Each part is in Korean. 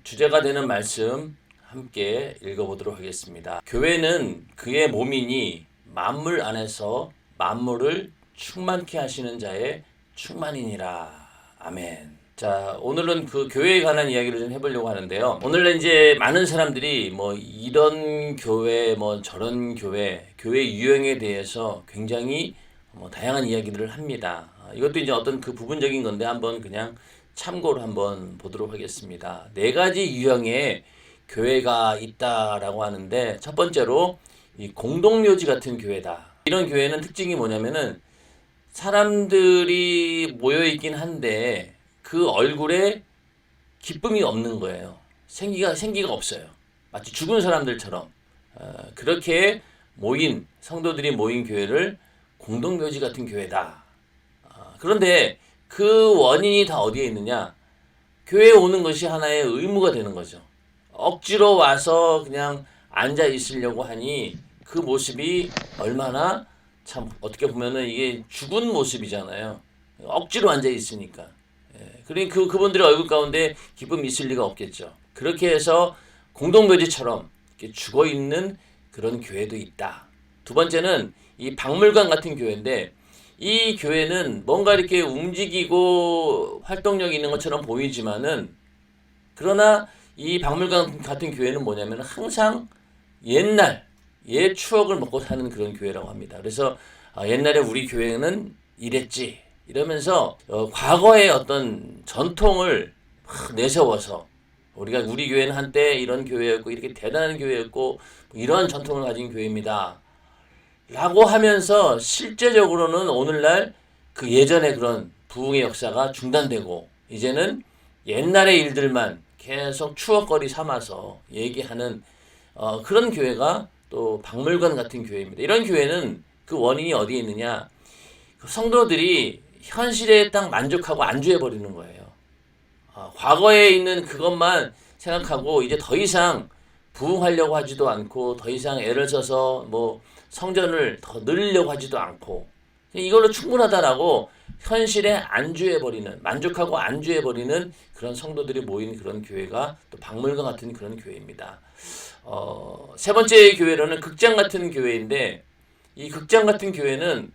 주제가 되는 말씀 함께 읽어보도록 하겠습니다. 교회는 그의 몸이니 만물 안에서 만물을 충만케 하시는 자의 충만이니라. 아멘. 자, 오늘은 그 교회에 관한 이야기를 좀 해보려고 하는데요. 오늘은 이제 많은 사람들이 뭐 이런 교회, 뭐 저런 교회 유형에 대해서 굉장히 다양한 이야기들을 합니다. 이것도 이제 어떤 그 부분적인 건데 한번 그냥 참고로 한번 보도록 하겠습니다. 네 가지 유형의 교회가 있다라고 하는데, 첫 번째로 이 공동묘지 같은 교회다. 이런 교회는 특징이 뭐냐면은 사람들이 모여 있긴 한데 그 얼굴에 기쁨이 없는 거예요. 생기가 없어요. 마치 죽은 사람들처럼. 그렇게 모인 성도들이 모인 교회를 공동묘지 같은 교회다. 그런데 그 원인이 다 어디에 있느냐? 교회에 오는 것이 하나의 의무가 되는 거죠. 억지로 와서 그냥 앉아 있으려고 하니 그 모습이 얼마나 참 어떻게 보면은 이게 죽은 모습이잖아요. 억지로 앉아 있으니까. 그러니 그분들의 얼굴 가운데 기쁨이 있을 리가 없겠죠. 그렇게 해서 공동묘지처럼 이렇게 죽어 있는 그런 교회도 있다. 두 번째는 이 박물관 같은 교회인데, 이 교회는 뭔가 이렇게 움직이고 활동력이 있는 것처럼 보이지만은, 그러나 이 박물관 같은 교회는 뭐냐면 항상 옛 추억을 먹고 사는 그런 교회라고 합니다. 그래서 옛날에 우리 교회는 이랬지 이러면서 과거의 어떤 전통을 내세워서 우리 교회는 한때 이런 교회였고 이렇게 대단한 교회였고 이러한 전통을 가진 교회입니다 라고 하면서 실제적으로는 오늘날 그 예전의 그런 부흥의 역사가 중단되고 이제는 옛날의 일들만 계속 추억거리 삼아서 얘기하는 그런 교회가 또 박물관 같은 교회입니다. 이런 교회는 그 원인이 어디에 있느냐? 성도들이 현실에 딱 만족하고 안주해버리는 거예요. 과거에 있는 그것만 생각하고 이제 더 이상 부흥하려고 하지도 않고 더 이상 애를 써서 뭐 성전을 더 늘리려고 하지도 않고 이걸로 충분하다라고 현실에 안주해버리는, 만족하고 안주해버리는 그런 성도들이 모인 그런 교회가 또 박물관 같은 그런 교회입니다. 세 번째 교회로는 극장 같은 교회인데, 이 극장 같은 교회는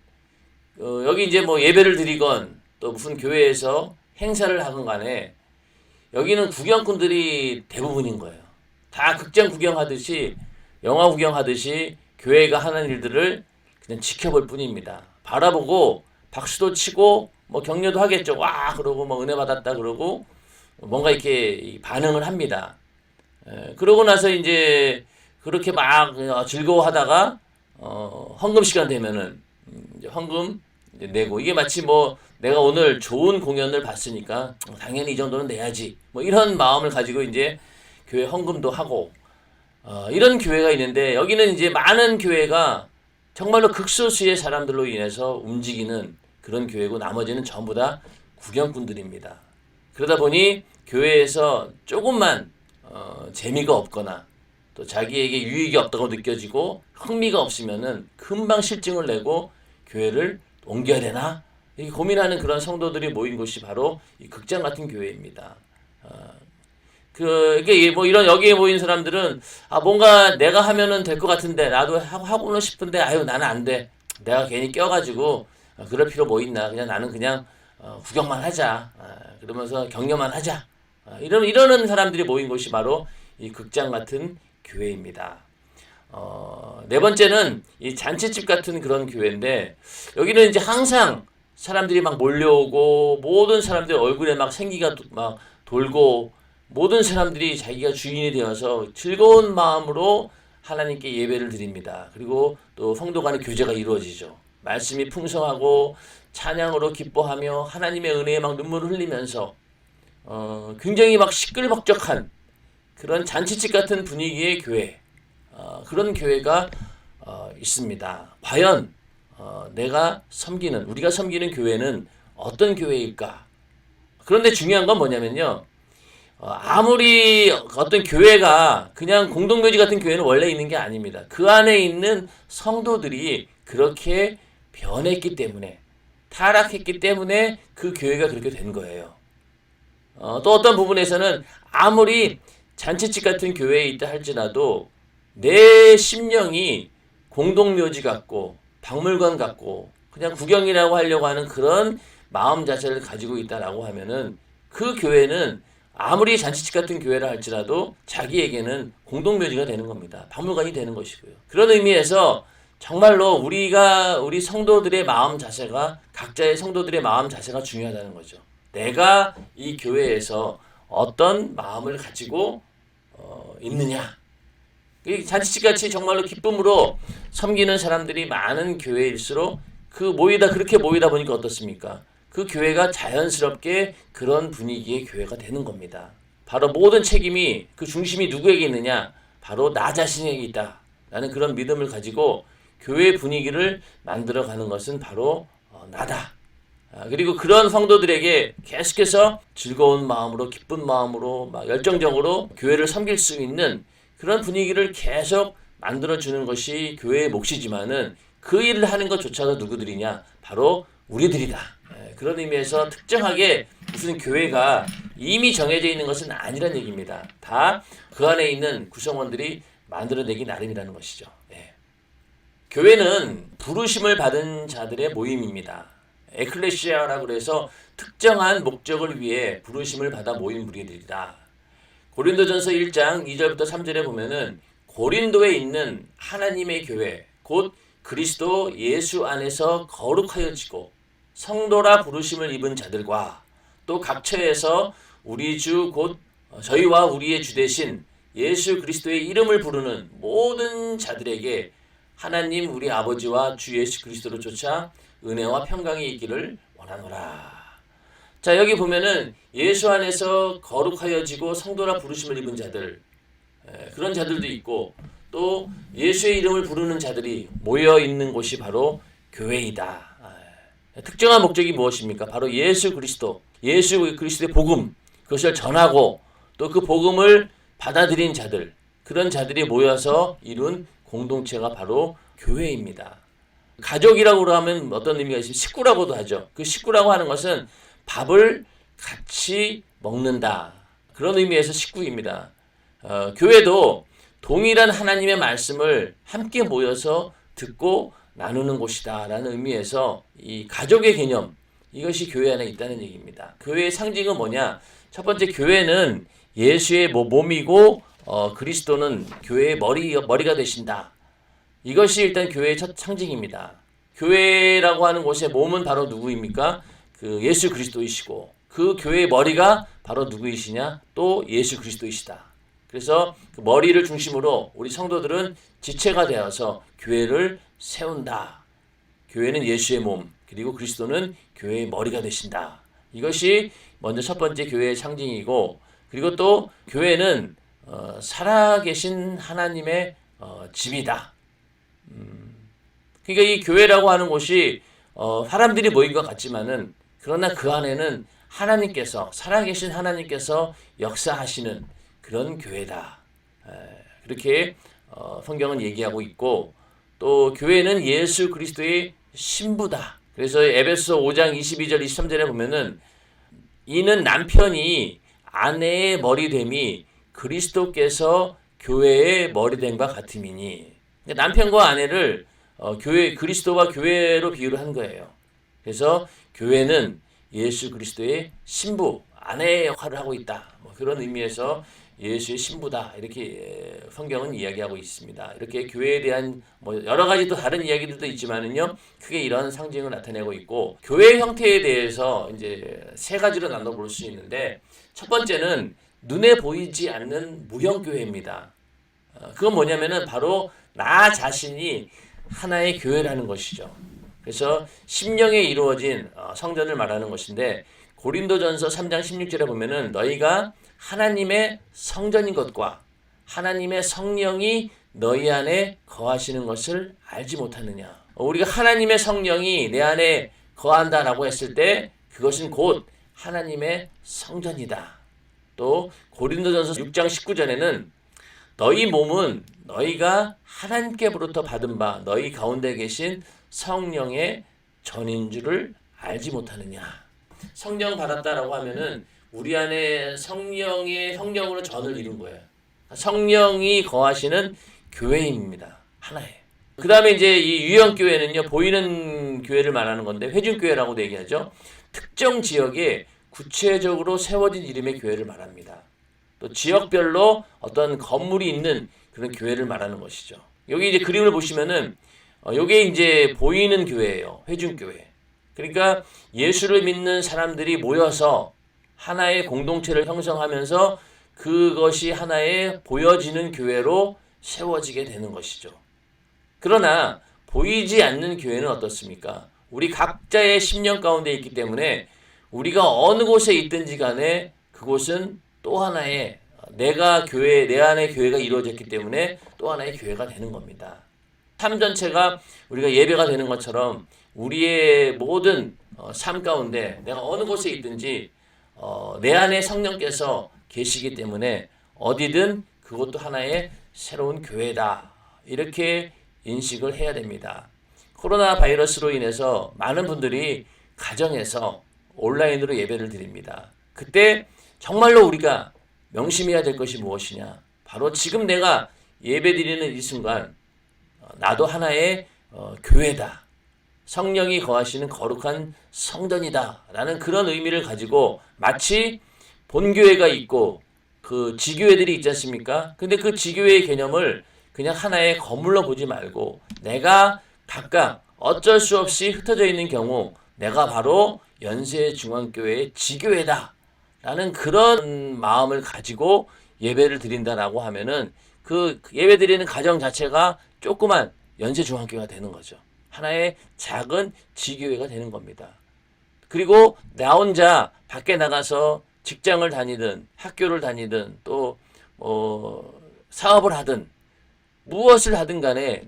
여기 이제 뭐 예배를 드리건 또 무슨 교회에서 행사를 하건 간에 여기는 구경꾼들이 대부분인 거예요. 다 극장 구경하듯이, 영화 구경하듯이 교회가 하는 일들을 그냥 지켜볼 뿐입니다. 바라보고 박수도 치고 뭐 격려도 하겠죠. 와 그러고 뭐 은혜 받았다 그러고 뭔가 이렇게 반응을 합니다. 그러고 나서 이제 그렇게 막 즐거워하다가 헌금 시간 되면은 이제 헌금 이제 내고, 이게 마치 뭐 내가 오늘 좋은 공연을 봤으니까 당연히 이 정도는 내야지 뭐 이런 마음을 가지고 이제 교회 헌금도 하고 이런 교회가 있는데, 여기는 이제 많은 교회가 정말로 극소수의 사람들로 인해서 움직이는 그런 교회고 나머지는 전부 다 구경꾼들입니다. 그러다 보니 교회에서 조금만 재미가 없거나 또 자기에게 유익이 없다고 느껴지고 흥미가 없으면은 금방 실증을 내고 교회를 옮겨야 되나 이렇게 고민하는 그런 성도들이 모인 곳이 바로 이 극장 같은 교회입니다. 이게 뭐 이런 여기에 모인 사람들은 뭔가 내가 하면은 될 것 같은데 나도 하고는 싶은데 나는 안 돼. 내가 괜히 껴가지고 그럴 필요 뭐 있나. 그냥 나는 그냥 구경만 하자. 그러면서 격려만 하자. 이러는 사람들이 모인 곳이 바로 이 극장 같은 교회입니다. 네 번째는 이 잔치집 같은 그런 교회인데, 여기는 이제 항상 사람들이 막 몰려오고 모든 사람들 얼굴에 막 생기가 막 돌고 모든 사람들이 자기가 주인이 되어서 즐거운 마음으로 하나님께 예배를 드립니다. 그리고 또 성도 간의 교제가 이루어지죠. 말씀이 풍성하고 찬양으로 기뻐하며 하나님의 은혜에 막 눈물을 흘리면서 굉장히 막 시끌벅적한 그런 잔치집 같은 분위기의 교회, 그런 교회가 있습니다. 과연 우리가 섬기는 교회는 어떤 교회일까? 그런데 중요한 건 뭐냐면요, 아무리 어떤 교회가 그냥 공동묘지 같은 교회는 원래 있는 게 아닙니다. 그 안에 있는 성도들이 그렇게 변했기 때문에, 타락했기 때문에 그 교회가 그렇게 된 거예요. 또 어떤 부분에서는 아무리 잔치집 같은 교회에 있다 할지라도 내 심령이 공동묘지 같고 박물관 같고 그냥 구경이라고 하려고 하는 그런 마음 자체를 가지고 있다라고 하면은 그 교회는 아무리 잔치집 같은 교회라 할지라도 자기에게는 공동묘지가 되는 겁니다. 박물관이 되는 것이고요. 그런 의미에서 정말로 우리 성도들의 마음 자세가 각자의 성도들의 마음 자세가 중요하다는 거죠. 내가 이 교회에서 어떤 마음을 가지고 있느냐. 잔치집같이 정말로 기쁨으로 섬기는 사람들이 많은 교회일수록 그렇게 모이다 보니까 어떻습니까? 그 교회가 자연스럽게 그런 분위기의 교회가 되는 겁니다. 바로 모든 책임이 그 중심이 누구에게 있느냐? 바로 나 자신에게 있다. 라는 그런 믿음을 가지고 교회 분위기를 만들어가는 것은 바로 나다. 그리고 그런 성도들에게 계속해서 즐거운 마음으로 기쁜 마음으로 막 열정적으로 교회를 섬길 수 있는 그런 분위기를 계속 만들어주는 것이 교회의 몫이지만은 그 일을 하는 것조차도 누구들이냐? 바로 우리들이다. 그런 의미에서 특정하게 무슨 교회가 이미 정해져 있는 것은 아니란 얘기입니다. 다 그 안에 있는 구성원들이 만들어내기 나름이라는 것이죠. 교회는 부르심을 받은 자들의 모임입니다. 에클레시아라고 해서 특정한 목적을 위해 부르심을 받아 모인 무리들이다. 고린도전서 1장 2절부터 3절에 보면은 고린도에 있는 하나님의 교회 곧 그리스도 예수 안에서 거룩하여지고 성도라 부르심을 입은 자들과 또 각 처에서 우리 주 곧 저희와 우리의 주 되신 예수 그리스도의 이름을 부르는 모든 자들에게 하나님 우리 아버지와 주 예수 그리스도로 쫓아 은혜와 평강이 있기를 원하노라. 자, 여기 보면은 예수 안에서 거룩하여지고 성도라 부르심을 입은 자들, 그런 자들도 있고 또 예수의 이름을 부르는 자들이 모여 있는 곳이 바로 교회이다. 특정한 목적이 무엇입니까? 바로 예수 그리스도의 복음, 그것을 전하고 또 그 복음을 받아들인 자들, 그런 자들이 모여서 이룬 공동체가 바로 교회입니다. 가족이라고 하면 어떤 의미가 있으면 식구라고도 하죠. 그 식구라고 하는 것은 밥을 같이 먹는다. 그런 의미에서 식구입니다. 교회도 동일한 하나님의 말씀을 함께 모여서 듣고 나누는 곳이다 라는 의미에서 이 가족의 개념, 이것이 교회 안에 있다는 얘기입니다. 교회의 상징은 뭐냐? 첫 번째, 교회는 예수의 몸이고 그리스도는 교회의 머리가 되신다. 이것이 일단 교회의 첫 상징입니다. 교회라고 하는 곳의 몸은 바로 누구입니까? 그 예수 그리스도이시고 그 교회의 머리가 바로 누구이시냐? 또 예수 그리스도이시다. 그래서 그 머리를 중심으로 우리 성도들은 지체가 되어서 교회를 세운다. 교회는 예수의 몸, 그리고 그리스도는 교회의 머리가 되신다. 이것이 먼저 첫 번째 교회의 상징이고, 그리고 또 교회는 살아계신 하나님의 집이다. 그러니까 이 교회라고 하는 곳이 사람들이 모인 것 같지만은 그러나 그 안에는 하나님께서 살아계신 하나님께서 역사하시는 그런 교회다. 그렇게 성경은 얘기하고 있고, 또 교회는 예수 그리스도의 신부다. 그래서 에베소 5장 22절 23절에 보면은 이는 남편이 아내의 머리됨이 그리스도께서 교회의 머리됨과 같음이니. 남편과 아내를 그리스도와 교회로 비유를 한 거예요. 그래서 교회는 예수 그리스도의 신부, 아내의 역할을 하고 있다. 그런 의미에서 예수의 신부다. 이렇게 성경은 이야기하고 있습니다. 이렇게 교회에 대한 여러 가지 또 다른 이야기들도 있지만은요, 크게 이런 상징을 나타내고 있고, 교회 형태에 대해서 이제 세 가지로 나눠볼 수 있는데, 첫 번째는 눈에 보이지 않는 무형교회입니다. 그건 뭐냐면은 바로 나 자신이 하나의 교회라는 것이죠. 그래서 심령에 이루어진 성전을 말하는 것인데, 고린도전서 3장 16절에 보면은 너희가 하나님의 성전인 것과 하나님의 성령이 너희 안에 거하시는 것을 알지 못하느냐. 우리가 하나님의 성령이 내 안에 거한다라고 했을 때 그것은 곧 하나님의 성전이다. 또 고린도전서 6장 19절에는 너희 몸은 너희가 하나님께로부터 받은 바 너희 가운데 계신 성령의 전인 줄을 알지 못하느냐. 성령 받았다라고 하면은 우리 안에 성령으로 전을 이룬 거예요. 성령이 거하시는 교회입니다. 하나에. 그 다음에 이제 이 유형교회는요, 보이는 교회를 말하는 건데, 회중교회라고도 얘기하죠. 특정 지역에 구체적으로 세워진 이름의 교회를 말합니다. 또 지역별로 어떤 건물이 있는 그런 교회를 말하는 것이죠. 여기 이제 그림을 보시면은, 요게 이제 보이는 교회예요. 회중교회. 그러니까 예수를 믿는 사람들이 모여서 하나의 공동체를 형성하면서 그것이 하나의 보여지는 교회로 세워지게 되는 것이죠. 그러나 보이지 않는 교회는 어떻습니까? 우리 각자의 심령 가운데 있기 때문에 우리가 어느 곳에 있든지 간에 그곳은 또 하나의 내 안에 교회가 이루어졌기 때문에 또 하나의 교회가 되는 겁니다. 삶 전체가 우리가 예배가 되는 것처럼 우리의 모든 삶 가운데 내가 어느 곳에 있든지 내 안에 성령께서 계시기 때문에 어디든 그것도 하나의 새로운 교회다. 이렇게 인식을 해야 됩니다. 코로나 바이러스로 인해서 많은 분들이 가정에서 온라인으로 예배를 드립니다. 그때 정말로 우리가 명심해야 될 것이 무엇이냐? 바로 지금 내가 예배 드리는 이 순간 나도 하나의 교회다. 성령이 거하시는 거룩한 성전이다. 라는 그런 의미를 가지고 마치 본교회가 있고 그 지교회들이 있지 않습니까? 근데 그 지교회의 개념을 그냥 하나의 건물로 보지 말고 내가 각각 어쩔 수 없이 흩어져 있는 경우 내가 바로 연세중앙교회의 지교회다. 라는 그런 마음을 가지고 예배를 드린다라고 하면은 그 예배 드리는 가정 자체가 조그만 연세중앙교회가 되는 거죠. 하나의 작은 지교회가 되는 겁니다. 그리고 나 혼자 밖에 나가서 직장을 다니든 학교를 다니든 또 사업을 하든 무엇을 하든 간에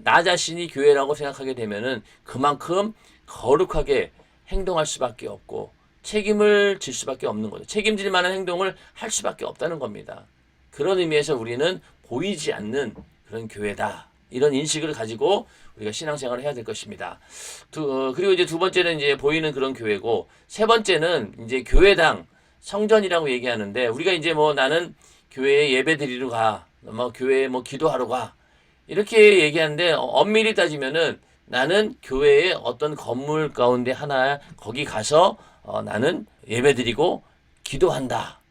나 자신이 교회라고 생각하게 되면은 그만큼 거룩하게 행동할 수밖에 없고 책임을 질 수밖에 없는 거죠. 책임질 만한 행동을 할 수밖에 없다는 겁니다. 그런 의미에서 우리는 보이지 않는 그런 교회다. 이런 인식을 가지고 우리가 신앙생활을 해야 될 것입니다. 그리고 이제 두 번째는 이제 보이는 그런 교회고, 세 번째는 이제 교회당 성전이라고 얘기하는데, 우리가 이제 나는 교회에 예배 드리러 가, 교회에 기도하러 가, 이렇게 얘기하는데, 엄밀히 따지면은 나는 교회의 어떤 건물 가운데 하나, 거기 가서 나는 예배 드리고 기도한다.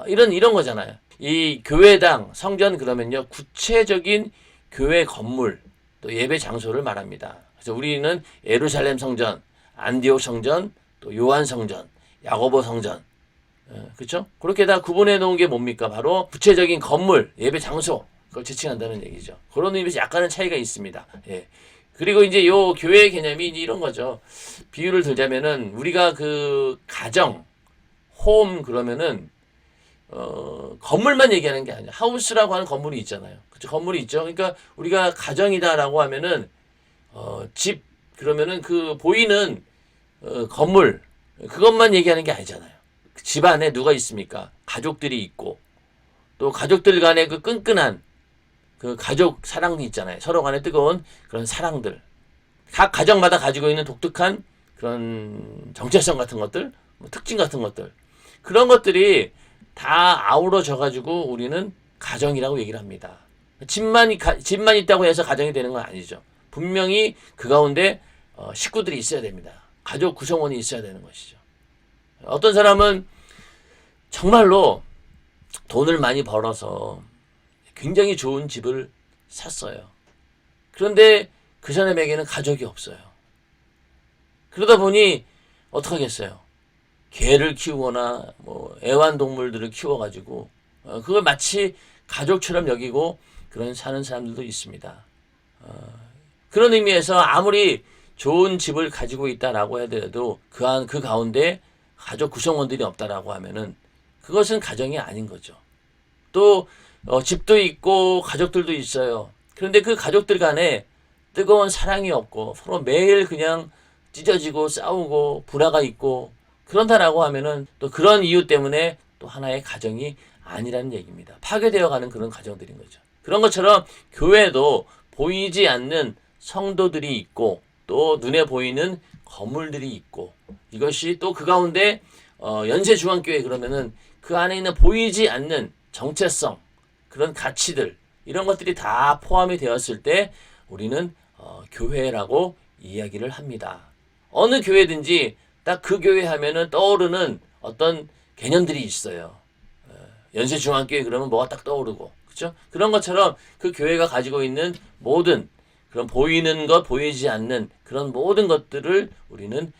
이런 거잖아요. 이 교회당, 성전 그러면요, 구체적인 교회 건물, 또 예배 장소를 말합니다. 그래서 우리는 예루살렘 성전, 안디옥 성전, 또 요한 성전, 야고보 성전, 그렇죠? 그렇게 다 구분해 놓은 게 뭡니까? 바로 구체적인 건물, 예배 장소, 그걸 지칭한다는 얘기죠. 그런 의미에서 약간은 차이가 있습니다. 예. 그리고 이제 요 교회 개념이 이제 이런 거죠. 비유를 들자면은 우리가 그 가정, 홈 그러면은 건물만 얘기하는 게 아니야. 하우스라고 하는 건물이 있잖아요. 그쵸? 건물이 있죠. 그러니까 우리가 가정이다라고 하면은 집 그러면은 그 보이는 건물 그것만 얘기하는 게 아니잖아요. 집 안에 누가 있습니까? 가족들이 있고 또 가족들 간의 그 끈끈한 그 가족 사랑이 있잖아요. 서로 간에 뜨거운 그런 사랑들. 각 가정마다 가지고 있는 독특한 그런 정체성 같은 것들, 특징 같은 것들. 그런 것들이 다 아우러져 가지고 우리는 가정이라고 얘기를 합니다. 집만 있다고 해서 가정이 되는 건 아니죠. 분명히 그 가운데 식구들이 있어야 됩니다. 가족 구성원이 있어야 되는 것이죠. 어떤 사람은 정말로 돈을 많이 벌어서 굉장히 좋은 집을 샀어요. 그런데 그 사람에게는 가족이 없어요. 그러다 보니 어떡하겠어요? 개를 키우거나 애완동물들을 키워가지고 그걸 마치 가족처럼 여기고 그런 사는 사람들도 있습니다. 그런 의미에서 아무리 좋은 집을 가지고 있다라고 해도 그 가운데 가족 구성원들이 없다라고 하면은 그것은 가정이 아닌 거죠. 또 집도 있고 가족들도 있어요. 그런데 그 가족들 간에 뜨거운 사랑이 없고 서로 매일 그냥 찢어지고 싸우고 불화가 있고 그런다라고 하면은 또 그런 이유 때문에 또 하나의 가정이 아니라는 얘기입니다. 파괴되어가는 그런 가정들인 거죠. 그런 것처럼 교회도 보이지 않는 성도들이 있고 또 눈에 보이는 건물들이 있고 이것이 또 그 가운데 연세중앙교회 그러면은 그 안에 있는 보이지 않는 정체성, 그런 가치들, 이런 것들이 다 포함이 되었을 때 우리는 교회라고 이야기를 합니다. 어느 교회든지 딱 그 교회 하면은 떠오르는 어떤 개념들이 있어요. 연세중앙교회 그러면 뭐가 딱 떠오르고, 그렇죠? 그런 것처럼 그 교회가 가지고 있는 모든 그런 보이는 것, 보이지 않는 그런 모든 것들을 우리는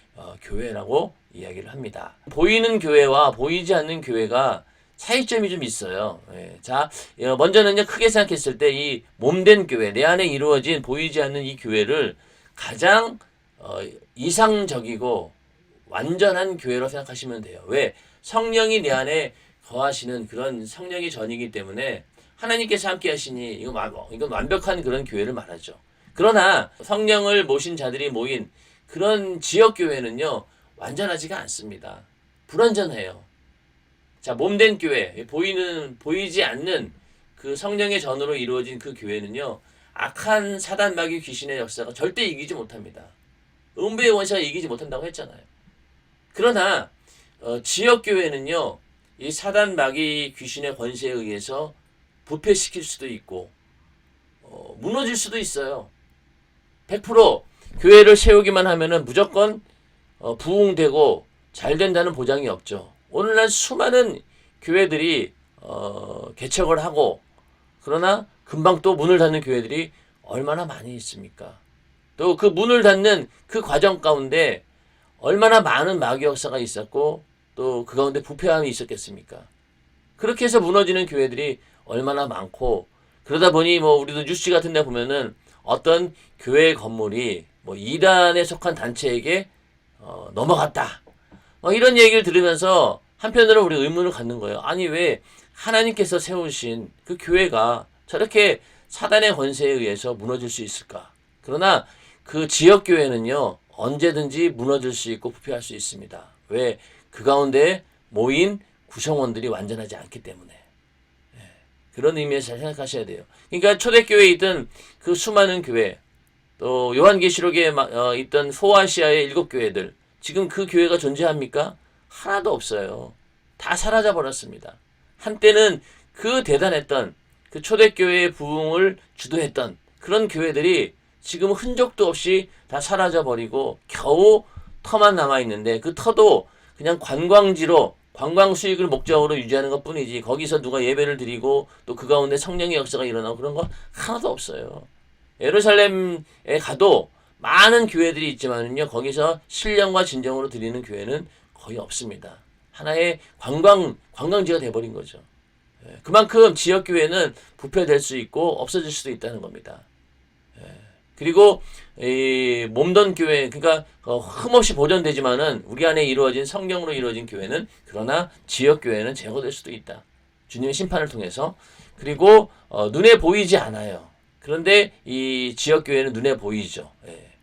교회라고 이야기를 합니다. 보이는 교회와 보이지 않는 교회가 차이점이 좀 있어요. 자, 먼저는요, 크게 생각했을 때 이 몸된 교회, 내 안에 이루어진 보이지 않는 이 교회를 가장 이상적이고 완전한 교회로 생각하시면 돼요. 왜? 성령이 내 안에 거하시는 그런 성령의 전이기 때문에 하나님께서 함께 하시니 이건 완벽한 그런 교회를 말하죠. 그러나 성령을 모신 자들이 모인 그런 지역 교회는요, 완전하지가 않습니다. 불완전해요. 자, 몸된 교회, 보이지 않는 그 성령의 전으로 이루어진 그 교회는요, 악한 사단 마귀 귀신의 역사가 절대 이기지 못합니다. 음부의 원수가 이기지 못한다고 했잖아요. 그러나 지역 교회는요, 이 사단 마귀 귀신의 권세에 의해서 부패시킬 수도 있고 무너질 수도 있어요. 100% 교회를 세우기만 하면은 무조건 부흥되고 잘 된다는 보장이 없죠. 오늘날 수많은 교회들이 개척을 하고, 그러나 금방 또 문을 닫는 교회들이 얼마나 많이 있습니까? 또 그 문을 닫는 그 과정 가운데 얼마나 많은 마귀 역사가 있었고, 또 그 가운데 부패함이 있었겠습니까? 그렇게 해서 무너지는 교회들이 얼마나 많고, 그러다 보니 우리도 뉴스 같은 데 보면은 어떤 교회 건물이 이단에 속한 단체에게 넘어갔다, 이런 얘기를 들으면서 한편으로 우리 의문을 갖는 거예요. 아니, 왜 하나님께서 세우신 그 교회가 저렇게 사단의 권세에 의해서 무너질 수 있을까? 그러나 그 지역 교회는요, 언제든지 무너질 수 있고 부패할 수 있습니다. 왜? 그 가운데 모인 구성원들이 완전하지 않기 때문에. 그런 의미에서 잘 생각하셔야 돼요. 그러니까 초대교회에 있던 그 수많은 교회, 또 요한계시록에 있던 소아시아의 7교회들, 지금 그 교회가 존재합니까? 하나도 없어요. 다 사라져 버렸습니다. 한때는 그 대단했던 그 초대교회의 부흥을 주도했던 그런 교회들이 지금 흔적도 없이 다 사라져 버리고 겨우 터만 남아 있는데, 그 터도 그냥 관광지로 관광 수익을 목적으로 유지하는 것 뿐이지, 거기서 누가 예배를 드리고 또 그 가운데 성령의 역사가 일어나고 그런 거 하나도 없어요. 예루살렘에 가도 많은 교회들이 있지만요, 거기서 신령과 진정으로 드리는 교회는 거의 없습니다. 하나의 관광지가 돼버린 거죠. 그만큼 지역교회는 부패될 수 있고 없어질 수도 있다는 겁니다. 그리고 이 몸던 교회, 그러니까 흠없이 보존되지만은 우리 안에 이루어진 성령으로 이루어진 교회는, 그러나 지역교회는 제거될 수도 있다. 주님의 심판을 통해서. 그리고 눈에 보이지 않아요. 그런데 이 지역교회는 눈에 보이죠.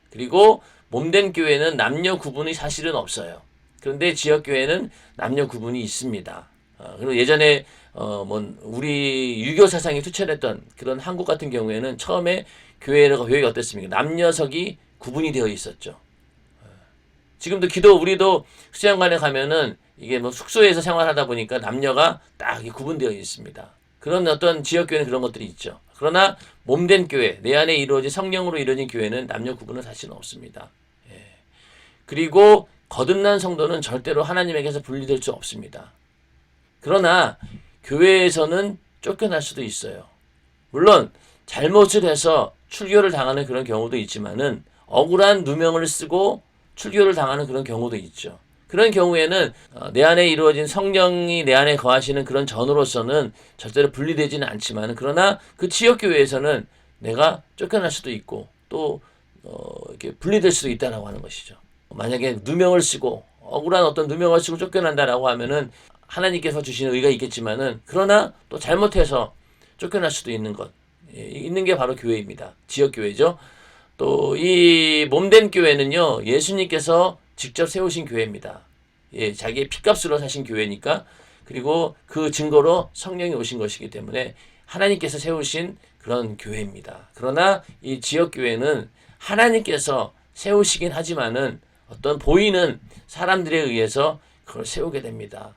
그리고 몸된 교회는 남녀 구분이 사실은 없어요. 그런데 지역교회는 남녀 구분이 있습니다. 그리고 예전에 우리 유교 사상이 투철했던 그런 한국 같은 경우에는 처음에 교회가 어땠습니까? 남녀석이 구분이 되어 있었죠. 지금도 우리도 수양관에 가면은 이게 숙소에서 생활하다 보니까 남녀가 딱 구분되어 있습니다. 그런 어떤 지역교회는 그런 것들이 있죠. 그러나 몸된 교회, 내 안에 이루어진 성령으로 이루어진 교회는 남녀 구분은 사실은 없습니다. 그리고 거듭난 성도는 절대로 하나님에게서 분리될 수 없습니다. 그러나 교회에서는 쫓겨날 수도 있어요. 물론 잘못을 해서 출교를 당하는 그런 경우도 있지만은, 억울한 누명을 쓰고 출교를 당하는 그런 경우도 있죠. 그런 경우에는 내 안에 이루어진 성령이 내 안에 거하시는 그런 전으로서는 절대로 분리되지는 않지만, 그러나 그 지역교회에서는 내가 쫓겨날 수도 있고 또 이렇게 분리될 수도 있다라고 하는 것이죠. 만약에 누명을 쓰고 억울한 어떤 누명을 쓰고 쫓겨난다라고 하면은 하나님께서 주시는 의가 있겠지만은, 그러나 또 잘못해서 쫓겨날 수도 있는 게 바로 교회입니다. 지역교회죠. 또 이 몸된 교회는요, 예수님께서 직접 세우신 교회입니다. 자기의 피값으로 사신 교회니까. 그리고 그 증거로 성령이 오신 것이기 때문에 하나님께서 세우신 그런 교회입니다. 그러나 이 지역교회는 하나님께서 세우시긴 하지만은 어떤 보이는 사람들에 의해서 그걸 세우게 됩니다.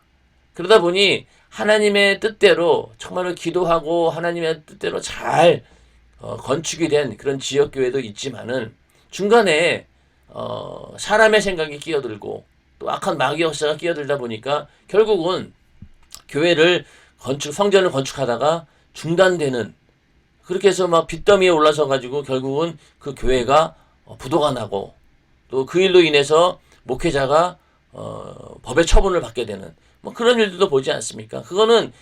그러다 보니 하나님의 뜻대로 정말로 기도하고 하나님의 뜻대로 잘 건축이 된 그런 지역교회도 있지만은 중간에 사람의 생각이 끼어들고 또 악한 마귀 역사가 끼어들다 보니까 결국은 교회를 성전을 건축하다가 중단되는, 그렇게 해서 막 빚더미에 올라서 가지고 결국은 그 교회가 부도가 나고 또 그 일로 인해서 목회자가 법의 처분을 받게 되는 뭐 그런 일들도 보지 않습니까? 그거는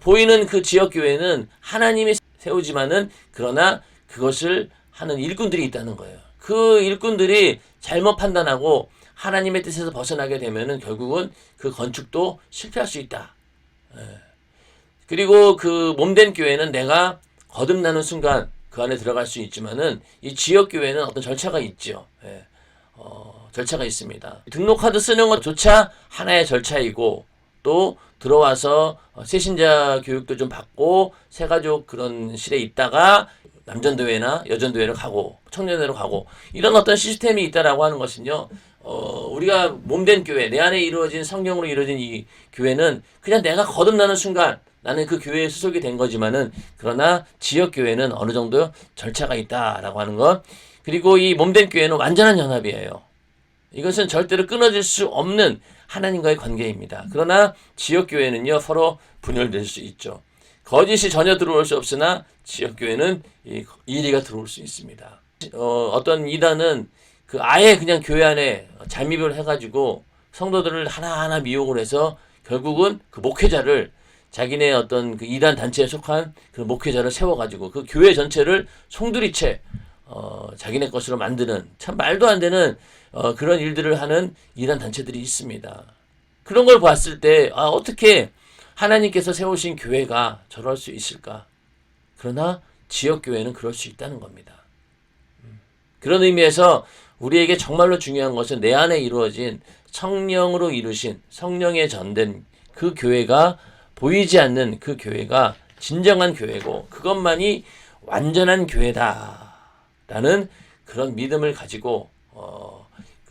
보이는 그 지역 교회는 하나님이 세우지만은 그러나 그것을 하는 일꾼들이 있다는 거예요. 그 일꾼들이 잘못 판단하고 하나님의 뜻에서 벗어나게 되면은 결국은 그 건축도 실패할 수 있다. 그리고 그 몸된 교회는 내가 거듭나는 순간 그 안에 들어갈 수 있지만은 이 지역 교회는 어떤 절차가 있죠. 절차가 있습니다. 등록카드 쓰는 것조차 하나의 절차이고 또 들어와서 새신자 교육도 좀 받고 새가족 그런 실에 있다가 남전도회나 여전도회로 가고 청년회로 가고 이런 어떤 시스템이 있다라고 하는 것은요. 우리가 몸된 교회, 내 안에 이루어진 성령으로 이루어진 이 교회는 그냥 내가 거듭나는 순간 나는 그 교회에 소속이 된 거지만은 그러나 지역 교회는 어느 정도 절차가 있다라고 하는 것. 그리고 이 몸된 교회는 완전한 연합이에요. 이것은 절대로 끊어질 수 없는 하나님과의 관계입니다. 그러나 지역 교회는요 서로 분열될 수 있죠. 거짓이 전혀 들어올 수 없으나 지역 교회는 이리가 들어올 수 있습니다. 어떤 이단은 그 아예 그냥 교회 안에 잠입을 해가지고 성도들을 하나하나 미혹을 해서 결국은 그 목회자를 자기네 어떤 그 이단 단체에 속한 그 목회자를 세워가지고 그 교회 전체를 송두리째 자기네 것으로 만드는 참 말도 안 되는 그런 일들을 하는 이단 단체들이 있습니다. 그런 걸 봤을 때 어떻게 하나님께서 세우신 교회가 저럴 수 있을까? 그러나 지역교회는 그럴 수 있다는 겁니다. 그런 의미에서 우리에게 정말로 중요한 것은 내 안에 이루어진 성령으로 이루신 성령에 전된 그 교회가 보이지 않는 그 교회가 진정한 교회고 그것만이 완전한 교회다라는 그런 믿음을 가지고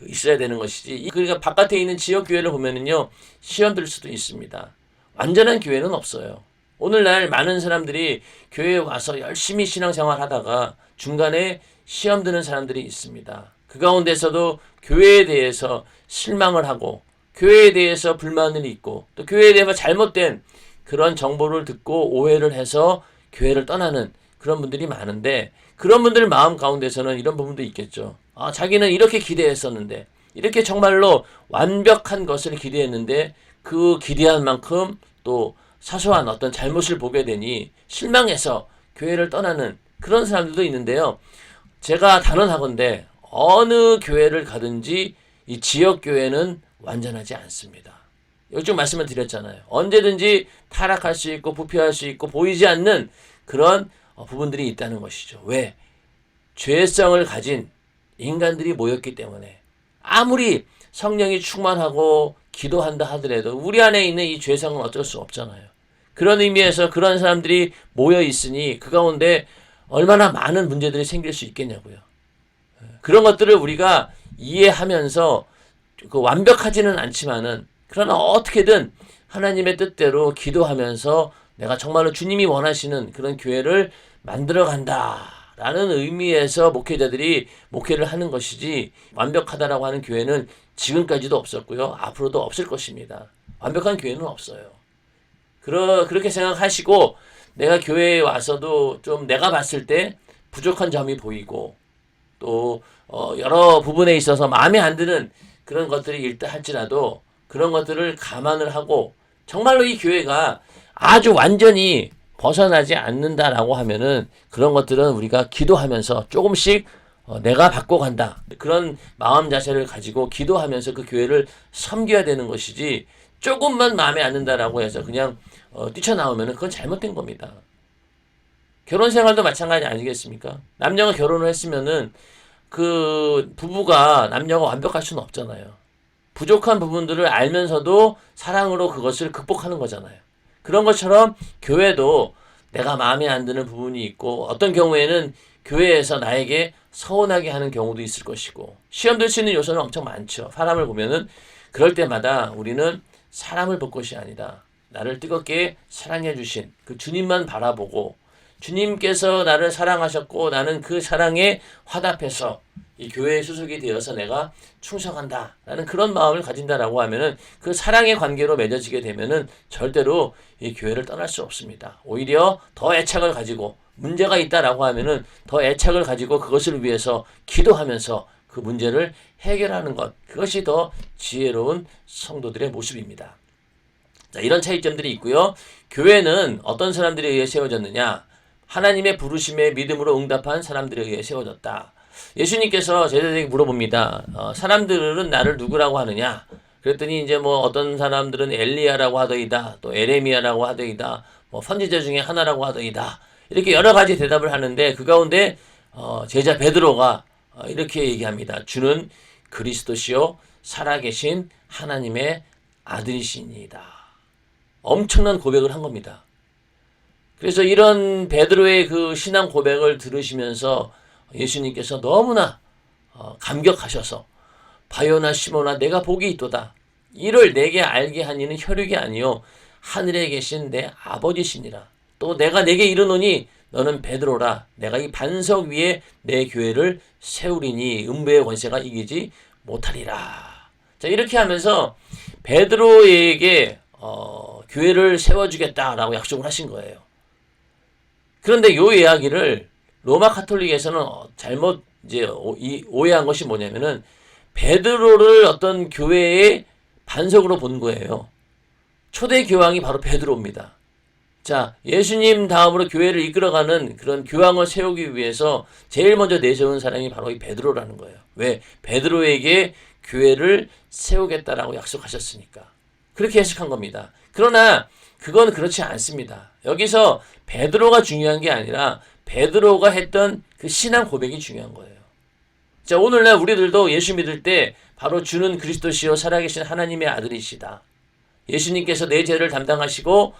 있어야 되는 것이지. 그러니까 바깥에 있는 지역교회를 보면은요 시험 들 수도 있습니다. 완전한 교회는 없어요. 오늘날 많은 사람들이 교회에 와서 열심히 신앙생활 하다가 중간에 시험 드는 사람들이 있습니다. 그 가운데서도 교회에 대해서 실망을 하고 교회에 대해서 불만을 있고 또 교회에 대해서 잘못된 그런 정보를 듣고 오해를 해서 교회를 떠나는 그런 분들이 많은데 그런 분들 마음 가운데서는 이런 부분도 있겠죠. 자기는 이렇게 기대했었는데 이렇게 정말로 완벽한 것을 기대했는데 그 기대한 만큼 또 사소한 어떤 잘못을 보게 되니 실망해서 교회를 떠나는 그런 사람들도 있는데요. 제가 단언하건대 어느 교회를 가든지 이 지역교회는 완전하지 않습니다. 요즘 말씀을 드렸잖아요. 언제든지 타락할 수 있고 부패할 수 있고 보이지 않는 그런 부분들이 있다는 것이죠. 왜? 죄성을 가진 인간들이 모였기 때문에 아무리 성령이 충만하고 기도한다 하더라도 우리 안에 있는 이 죄성은 어쩔 수 없잖아요. 그런 의미에서 그런 사람들이 모여 있으니 그 가운데 얼마나 많은 문제들이 생길 수 있겠냐고요. 그런 것들을 우리가 이해하면서 그 완벽하지는 않지만은 그러나 어떻게든 하나님의 뜻대로 기도하면서 내가 정말로 주님이 원하시는 그런 교회를 만들어 간다라는 의미에서 목회자들이 목회를 하는 것이지 완벽하다라고 하는 교회는 지금까지도 없었고요. 앞으로도 없을 것입니다. 완벽한 교회는 없어요. 그렇게 생각하시고 내가 교회에 와서도 좀 내가 봤을 때 부족한 점이 보이고 또 여러 부분에 있어서 마음에 안 드는 그런 것들이 있다 할지라도 그런 것들을 감안을 하고 정말로 이 교회가 아주 완전히 벗어나지 않는다라고 하면은 그런 것들은 우리가 기도하면서 조금씩 내가 바꿔간다. 그런 마음 자세를 가지고 기도하면서 그 교회를 섬겨야 되는 것이지 조금만 마음에 안 든다라고 해서 그냥 뛰쳐나오면은 그건 잘못된 겁니다. 결혼 생활도 마찬가지 아니겠습니까? 남녀가 결혼을 했으면은 그 부부가 남녀가 완벽할 수는 없잖아요. 부족한 부분들을 알면서도 사랑으로 그것을 극복하는 거잖아요. 그런 것처럼 교회도 내가 마음에 안 드는 부분이 있고 어떤 경우에는 교회에서 나에게 서운하게 하는 경우도 있을 것이고 시험 될 수 있는 요소는 엄청 많죠. 사람을 보면은 그럴 때마다 우리는 사람을 볼 것이 아니라 나를 뜨겁게 사랑해 주신 그 주님만 바라보고 주님께서 나를 사랑하셨고 나는 그 사랑에 화답해서 이 교회에 소속이 되어서 내가 충성한다 라는 그런 마음을 가진다라고 하면은 그 사랑의 관계로 맺어지게 되면은 절대로 이 교회를 떠날 수 없습니다. 오히려 더 애착을 가지고 문제가 있다라고 하면은 더 애착을 가지고 그것을 위해서 기도하면서 그 문제를 해결하는 것, 그것이 더 지혜로운 성도들의 모습입니다. 자, 이런 차이점들이 있고요. 교회는 어떤 사람들에 의해 세워졌느냐? 하나님의 부르심에 믿음으로 응답한 사람들에 의해 세워졌다. 예수님께서 제자들에게 물어봅니다. 사람들은 나를 누구라고 하느냐? 그랬더니 이제 뭐 어떤 사람들은 엘리야라고 하더이다, 또 에레미야라고 하더이다, 뭐 선지자 중에 하나라고 하더이다. 이렇게 여러 가지 대답을 하는데 그 가운데 제자 베드로가 이렇게 얘기합니다. 주는 그리스도시요 살아계신 하나님의 아들이시니이다. 엄청난 고백을 한 겁니다. 그래서 이런 베드로의 그 신앙 고백을 들으시면서 예수님께서 너무나 감격하셔서 바요나 시몬아 내가 복이 있도다. 이를 내게 알게 한 이는 혈육이 아니요 하늘에 계신 내 아버지시니라. 또 내가 내게 이르노니 너는 베드로라. 내가 이 반석 위에 내 교회를 세우리니 음부의 권세가 이기지 못하리라. 자, 이렇게 하면서 베드로에게 교회를 세워주겠다라고 약속을 하신 거예요. 그런데 이 이야기를 로마 카톨릭에서는 잘못 이제 오해한 것이 뭐냐면은 베드로를 어떤 교회의 반석으로 본 거예요. 초대 교황이 바로 베드로입니다. 자, 예수님 다음으로 교회를 이끌어가는 그런 교황을 세우기 위해서 제일 먼저 내세운 사람이 바로 이 베드로라는 거예요. 왜? 베드로에게 교회를 세우겠다라고 약속하셨으니까. 그렇게 해석한 겁니다. 그러나 그건 그렇지 않습니다. 여기서 베드로가 중요한 게 아니라 베드로가 했던 그 신앙 고백이 중요한 거예요. 자, 오늘날 우리들도 예수 믿을 때 바로 주는 그리스도시요 살아계신 하나님의 아들이시다. 예수님께서 내 죄를 담당하시고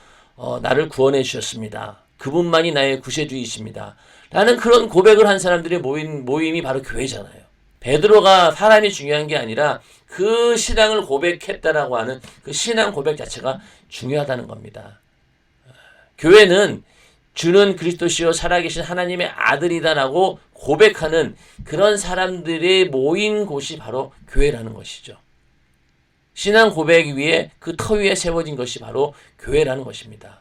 나를 구원해 주셨습니다. 그분만이 나의 구세주이십니다. 라는 그런 고백을 한 사람들의 모임이 바로 교회잖아요. 베드로가 사람이 중요한 게 아니라 그 신앙을 고백했다라고 하는 그 신앙 고백 자체가 중요하다는 겁니다. 교회는 주는 그리스도시요 살아계신 하나님의 아들이다라고 고백하는 그런 사람들의 모인 곳이 바로 교회라는 것이죠. 신앙 고백 위에 그 터 위에 세워진 것이 바로 교회라는 것입니다.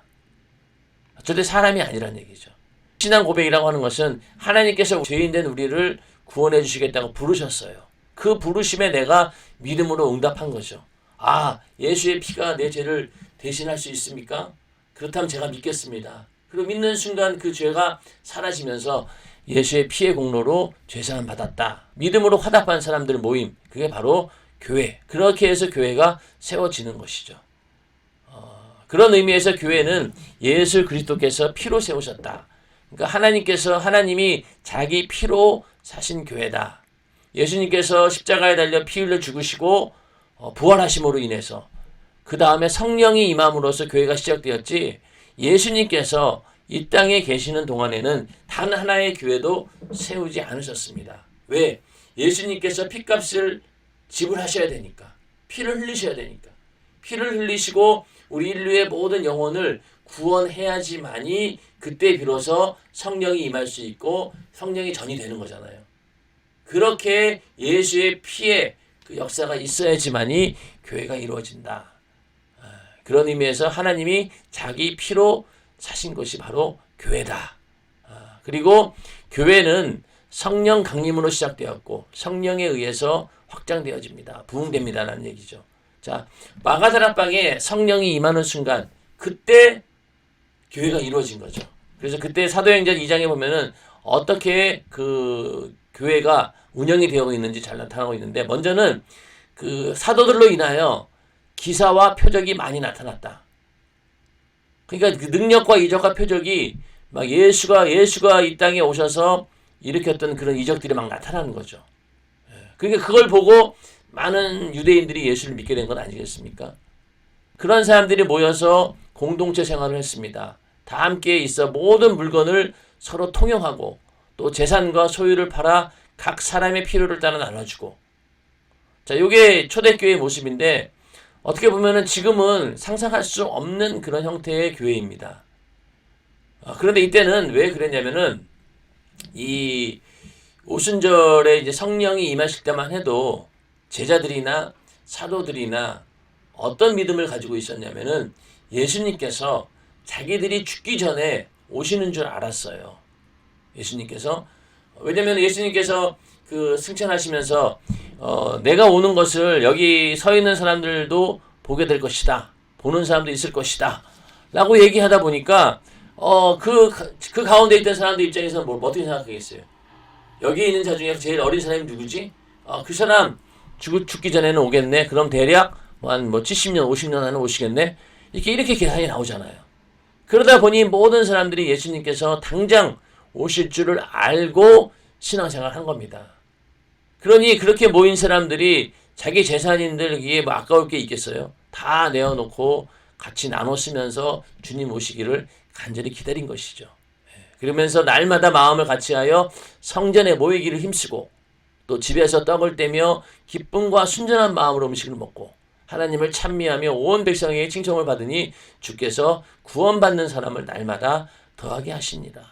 절대 사람이 아니라는 얘기죠. 신앙 고백이라고 하는 것은 하나님께서 죄인된 우리를 구원해 주시겠다고 부르셨어요. 그 부르심에 내가 믿음으로 응답한 거죠. 아, 예수의 피가 내 죄를 대신할 수 있습니까? 그렇다면 제가 믿겠습니다. 그리고 믿는 순간 그 죄가 사라지면서 예수의 피의 공로로 죄사함 받았다. 믿음으로 화답한 사람들 모임, 그게 바로 교회. 그렇게 해서 교회가 세워지는 것이죠. 그런 의미에서 교회는 예수 그리스도께서 피로 세우셨다. 그러니까 하나님이 자기 피로 사신 교회다. 예수님께서 십자가에 달려 피 흘려 죽으시고 부활하심으로 인해서 그 다음에 성령이 임함으로써 교회가 시작되었지, 예수님께서 이 땅에 계시는 동안에는 단 하나의 교회도 세우지 않으셨습니다. 왜? 예수님께서 피값을 지불하셔야 되니까. 피를 흘리셔야 되니까. 피를 흘리시고 우리 인류의 모든 영혼을 구원해야지만이 그때 비로소 성령이 임할 수 있고 성령이 전이 되는 거잖아요. 그렇게 예수의 피에 그 역사가 있어야지만이 교회가 이루어진다. 그런 의미에서 하나님이 자기 피로 사신 것이 바로 교회다. 그리고 교회는 성령 강림으로 시작되었고 성령에 의해서 확장되어집니다. 부흥됩니다라는 얘기죠. 자, 마가다락방에 성령이 임하는 순간 그때 교회가 이루어진 거죠. 그래서 그때 사도행전 2장에 보면은 어떻게 그 교회가 운영이 되어 있는지 잘 나타나고 있는데, 먼저는 그 사도들로 인하여 기사와 표적이 많이 나타났다. 그러니까 그 능력과 이적과 표적이 막 예수가 이 땅에 오셔서 일으켰던 그런 이적들이 막 나타나는 거죠. 그러니까 그걸 보고 많은 유대인들이 예수를 믿게 된 건 아니겠습니까? 그런 사람들이 모여서 공동체 생활을 했습니다. 다 함께 있어 모든 물건을 서로 통용하고 또 재산과 소유를 팔아 각 사람의 필요를 따라 나눠주고 자, 요게 초대교회의 모습인데 어떻게 보면은 지금은 상상할 수 없는 그런 형태의 교회입니다. 그런데 이때는 왜 그랬냐면은 이 오순절에 이제 성령이 임하실 때만 해도 제자들이나 사도들이나 어떤 믿음을 가지고 있었냐면은 예수님께서 자기들이 죽기 전에 오시는 줄 알았어요. 예수님께서. 왜냐면 예수님께서 그 승천하시면서 내가 오는 것을 여기 서 있는 사람들도 보게 될 것이다. 보는 사람도 있을 것이다. 라고 얘기하다 보니까 그 가운데 있던 사람들 입장에서는 어떻게 생각하겠어요? 여기 있는 자 중에 제일 어린 사람이 누구지? 그 사람 죽기 전에는 오겠네. 그럼 대략 한 70년, 50년 안에 오시겠네. 이렇게 계산이 나오잖아요. 그러다 보니 모든 사람들이 예수님께서 당장 오실 줄을 알고 신앙생활을 한 겁니다. 그러니 그렇게 모인 사람들이 자기 재산인들 이게 뭐 아까울 게 있겠어요? 다 내어놓고 같이 나눠 쓰면서 주님 오시기를 간절히 기다린 것이죠. 그러면서 날마다 마음을 같이하여 성전에 모이기를 힘쓰고 또 집에서 떡을 떼며 기쁨과 순전한 마음으로 음식을 먹고 하나님을 찬미하며 온 백성에게 칭송을 받으니 주께서 구원받는 사람을 날마다 더하게 하십니다.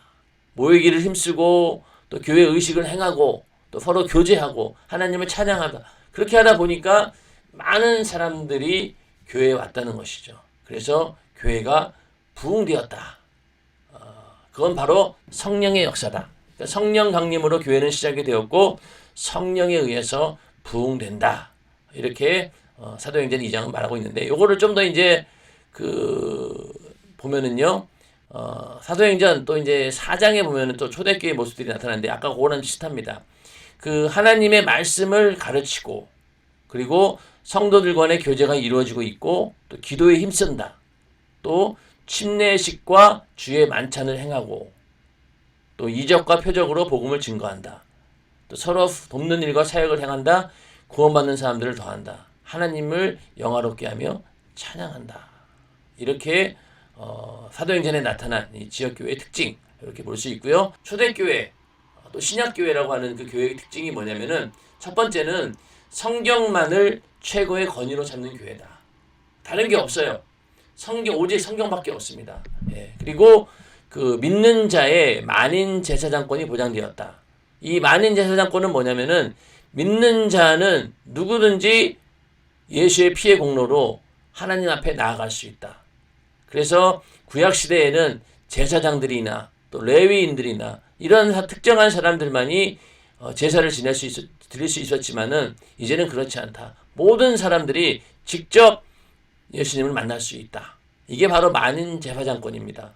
모이기를 힘쓰고 또 교회 의식을 행하고 또 서로 교제하고 하나님을 찬양하다. 그렇게 하다 보니까 많은 사람들이 교회에 왔다는 것이죠. 그래서 교회가 부흥되었다. 그건 바로 성령의 역사다. 그러니까 성령 강림으로 교회는 시작이 되었고 성령에 의해서 부흥된다. 이렇게 사도행전 2장은 말하고 있는데 요거를 좀 더 이제 보면은요. 사도행전 또 이제 4장에 보면은 또 초대교회 모습들이 나타나는데 아까 그거랑 비슷합니다. 그 하나님의 말씀을 가르치고 그리고 성도들 간의 교제가 이루어지고 있고 또 기도에 힘쓴다. 또 침례식과 주의 만찬을 행하고 또 이적과 표적으로 복음을 증거한다. 또 서로 돕는 일과 사역을 행한다. 구원받는 사람들을 더한다. 하나님을 영화롭게 하며 찬양한다. 이렇게 사도행전에 나타난 이 지역교회의 특징 이렇게 볼 수 있고요. 초대교회 또 신약교회라고 하는 그 교회의 특징이 뭐냐면은 첫 번째는 성경만을 최고의 권위로 잡는 교회다. 다른 게 없어요. 오직 성경밖에 없습니다. 그리고 그 믿는 자의 만인 제사장권이 보장되었다. 이 만인 제사장권은 뭐냐면은 믿는 자는 누구든지 예수의 피의 공로로 하나님 앞에 나아갈 수 있다. 그래서 구약 시대에는 제사장들이나 또 레위인들이나 이런 특정한 사람들만이 제사를 드릴 수 있었지만은 이제는 그렇지 않다. 모든 사람들이 직접 예수님을 만날 수 있다. 이게 바로 만인 제사장권입니다.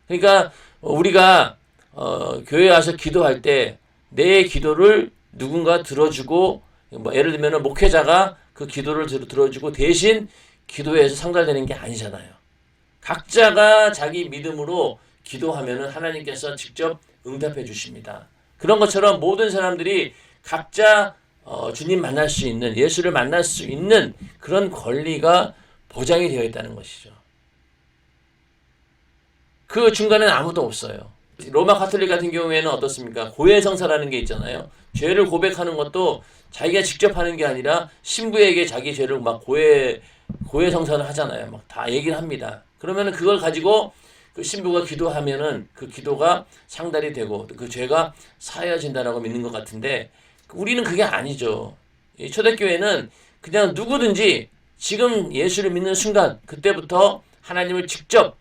그러니까 우리가 교회에 와서 기도할 때 내 기도를 누군가 들어주고 예를 들면 목회자가 그 기도를 들어주고 대신 기도해서 상달되는 게 아니잖아요. 각자가 자기 믿음으로 기도하면은 하나님께서 직접 응답해 주십니다. 그런 것처럼 모든 사람들이 각자 주님 만날 수 있는 예수를 만날 수 있는 그런 권리가 보장이 되어 있다는 것이죠. 그 중간에는 아무도 없어요. 로마 카톨릭 같은 경우에는 어떻습니까? 고해성사라는 게 있잖아요. 죄를 고백하는 것도 자기가 직접 하는 게 아니라 신부에게 자기 죄를 막 고해성사를 하잖아요. 막 다 얘기를 합니다. 그러면은 그걸 가지고 그 신부가 기도하면은 그 기도가 상달이 되고 그 죄가 사해진다라고 믿는 것 같은데 우리는 그게 아니죠. 이 초대교회는 그냥 누구든지 지금 예수를 믿는 순간 그때부터 하나님을 직접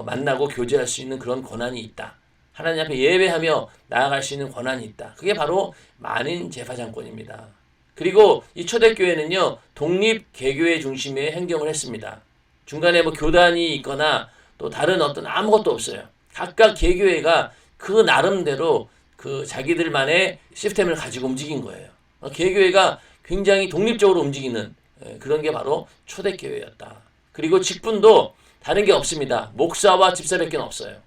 만나고 교제할 수 있는 그런 권한이 있다. 하나님 앞에 예배하며 나아갈 수 있는 권한이 있다. 그게 바로 만인 제사장권입니다. 그리고 이 초대교회는요 독립 개교회 중심의 행정을 했습니다. 중간에 뭐 교단이 있거나 또 다른 어떤 아무것도 없어요. 각각 개교회가 그 나름대로 그 자기들만의 시스템을 가지고 움직인 거예요. 개교회가 굉장히 독립적으로 움직이는 그런 게 바로 초대교회였다. 그리고 직분도 다른 게 없습니다. 목사와 집사밖에 없어요.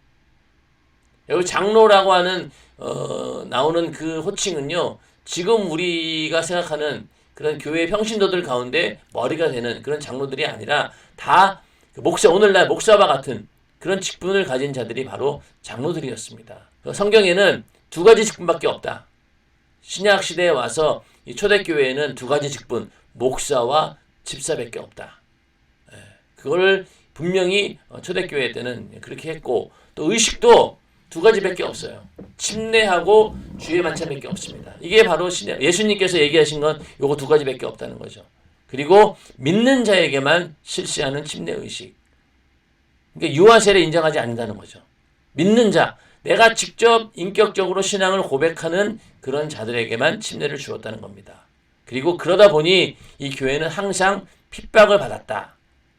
여기 장로라고 하는 나오는 그 호칭은요. 지금 우리가 생각하는 그런 교회 평신도들 가운데 머리가 되는 그런 장로들이 아니라 다 목사 오늘날 목사와 같은 그런 직분을 가진 자들이 바로 장로들이었습니다. 성경에는 두 가지 직분밖에 없다. 신약 시대에 와서 이 초대교회에는 두 가지 직분, 목사와 집사밖에 없다. 그걸 분명히 초대교회 때는 그렇게 했고, 또 의식도 두 가지밖에 없어요. 침례하고 주의 만찬밖에 없습니다. 이게 바로 예수님께서 얘기하신 건 요거 두 가지밖에 없다는 거죠. 그리고 믿는 자에게만 실시하는 침례 의식. 그러니까 유아세례 인정하지 않는다는 거죠. 믿는 자, 내가 직접 인격적으로 신앙을 고백하는 그런 자들에게만 침례를 주었다는 겁니다. 그리고 그러다 보니 이 교회는 항상 핍박을 받았다.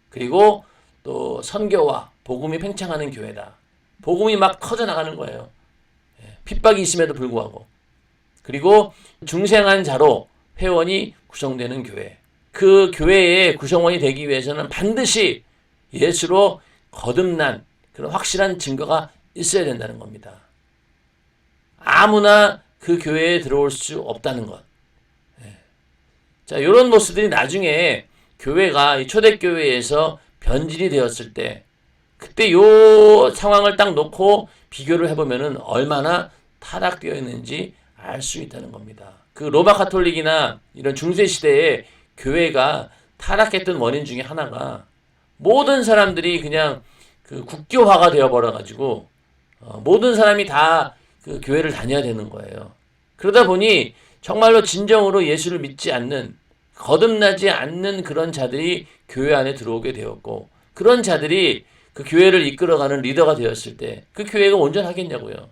그리고 또 선교와 복음이 팽창하는 교회다. 복음이 막 터져나가는 거예요. 핍박이 있음에도 불구하고. 그리고 중생한 자로 회원이 구성되는 교회. 그 교회의 구성원이 되기 위해서는 반드시 예수로 거듭난 그런 확실한 증거가 있어야 된다는 겁니다. 아무나 그 교회에 들어올 수 없다는 것. 자, 이런 모습들이 나중에 교회가 이 초대교회에서 변질이 되었을 때, 그때 요 상황을 딱 놓고 비교를 해보면은 얼마나 타락되어 있는지 알 수 있다는 겁니다. 그 로마 가톨릭이나 이런 중세 시대에 교회가 타락했던 원인 중에 하나가 모든 사람들이 그냥 그 국교화가 되어버려가지고 모든 사람이 다 그 교회를 다녀야 되는 거예요. 그러다 보니 정말로 진정으로 예수를 믿지 않는, 거듭나지 않는 그런 자들이 교회 안에 들어오게 되었고, 그런 자들이 그 교회를 이끌어가는 리더가 되었을 때 그 교회가 온전하겠냐고요.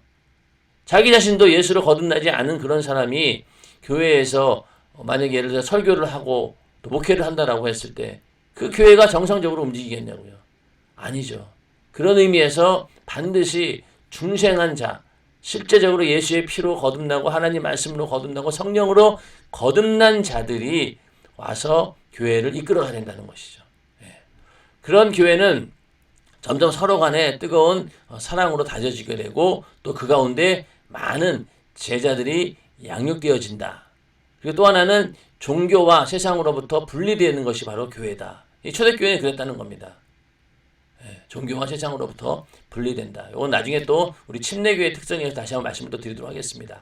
자기 자신도 예수로 거듭나지 않은 그런 사람이 교회에서 만약에 예를 들어 설교를 하고 또 목회를 한다라고 했을 때 그 교회가 정상적으로 움직이겠냐고요. 아니죠. 그런 의미에서 반드시 중생한 자, 실제적으로 예수의 피로 거듭나고 하나님 말씀으로 거듭나고 성령으로 거듭난 자들이 와서 교회를 이끌어가야 된다는 것이죠. 그런 교회는 점점 서로 간에 뜨거운 사랑으로 다져지게 되고, 또 그 가운데 많은 제자들이 양육되어진다. 그리고 또 하나는 종교와 세상으로부터 분리되는 것이 바로 교회다. 이 초대교회는 그랬다는 겁니다. 종교와 세상으로부터 분리된다. 이건 나중에 또 우리 침례교회 특성에서 다시 한번 말씀을 또 드리도록 하겠습니다.